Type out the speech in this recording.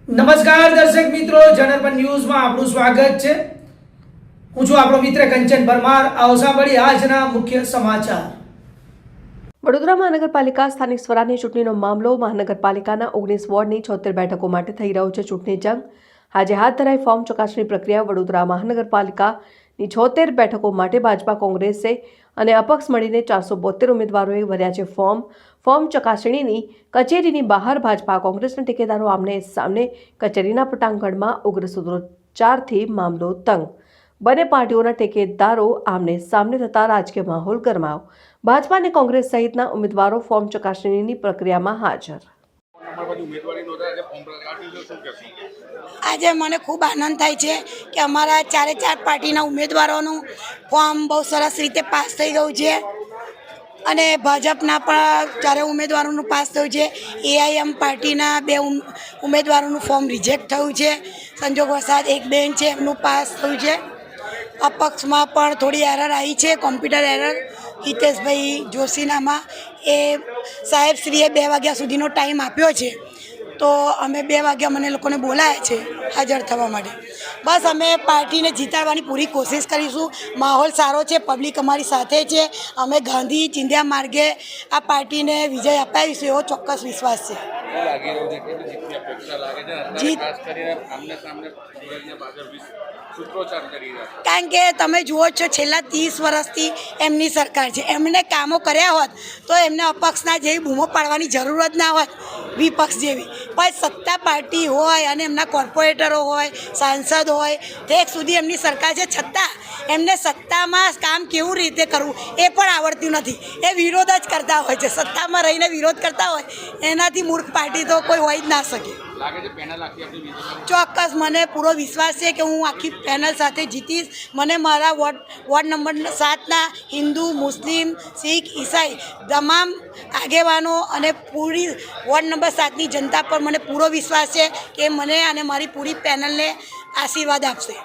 નમસ્કાર દર્શક મિત્રો, જનરપન ન્યૂઝમાં આપનું સ્વાગત છે। હું છું આપણો મિત્ર કંચન પરમાર। આવો સાંભળીએ આજના મુખ્ય સમાચાર। વડોદરા મહાનગરપાલિકા સ્થાનિક સ્વરાજની ચૂંટણીનો મામલો। મહાનગરપાલિકાના 19 વોર્ડની 76 બેઠકો માટે થઈ રહ્યો છે ચૂંટણી જંગ। આજે હાથ ધરાઈ ફોર્મ ચકાસણી પ્રક્રિયા। વડોદરા મહાનગરપાલિકાની 76 બેઠકો માટે ભાજપા, કોંગ્રેસે અને અપક્ષ મળીને 472 ઉમેદવારોએ ભર્યા છે ફોર્મ ચકાસણીની કચેરીની બહાર ભાજપા, કોંગ્રેસના ટેકેદારો આમને સામને કચેરીના પટાંગણમાં ઉગ્ર સૂત્રોચ્ચારથી મામલો તંગ। બંને પાર્ટીઓના ટેકેદારો આમને સામને થતા રાજકીય માહોલ ગરમાયો। ભાજપા અને કોંગ્રેસ સહિતના ઉમેદવારો ફોર્મ ચકાસણીની પ્રક્રિયામાં હાજર। આજે મને ખૂબ આનંદ થાય છે કે અમારા ચારે ચાર પાર્ટીના ઉમેદવારોનું ફોર્મ બહુ સરસ રીતે પાસ થઈ ગયું છે અને ભાજપના પણ ચારે ઉમેદવારોનું પાસ થયું છે। એઆઈએમ પાર્ટીના 2 ઉમેદવારોનું ફોર્મ રિજેક્ટ થયું છે। સંજોગવશાત એક બેન છે એમનું પાસ થયું છે। અપક્ષમાં પણ થોડી એરર આવી છે, કોમ્પ્યુટર એરર। હિતેશભાઈ જોશીનામાં એ સાહેબશ્રીએ 2 વાગ્યા સુધીનો ટાઈમ આપ્યો છે, તો અમે 2 વાગ્યા મને લોકોને બોલાયા છે હાજર થવા માટે। બસ અમે પાર્ટીને જીતાડવાની પૂરી કોશિશ કરીશું। માહોલ સારો છે, પબ્લિક અમારી સાથે છે। અમે ગાંધી ચિંધ્યા માર્ગે આ પાર્ટીને વિજય અપાવીશું એવો ચોક્કસ વિશ્વાસ છે। કારણ કે તમે જુઓ છો છેલ્લા 30 વર્ષથી એમની સરકાર છે, એમને કામો કર્યા હોત તો એમને અપક્ષના જેવી બૂમો પાડવાની જરૂરત ના હોત, વિપક્ષ જેવી। પણ સત્તા પાર્ટી હોય અને એમના કોર્પોરેટરો હોય, સાંસદ હોય, તે સુધી એમની સરકાર છે, છતાં એમને સત્તામાં કામ કેવું રીતે કરવું એ પણ આવડતું નથી। એ વિરોધ જ કરતા હોય છે, સત્તામાં રહીને વિરોધ કરતા હોય, એનાથી મૂર્ખ પાર્ટી તો કોઈ હોય જ ના શકે। ચોક્કસ મને પૂરો વિશ્વાસ છે કે હું આખી પેનલ સાથે જીતીશ। મને મારા વોર્ડ નંબર 7ના હિન્દુ, મુસ્લિમ, શીખ, ઈસાઈ તમામ આગેવાનો અને પૂરી વોર્ડ નંબર 7ની જનતા પર મને પૂરો વિશ્વાસ છે કે મને અને મારી પૂરી પેનલને આશીર્વાદ આપશે।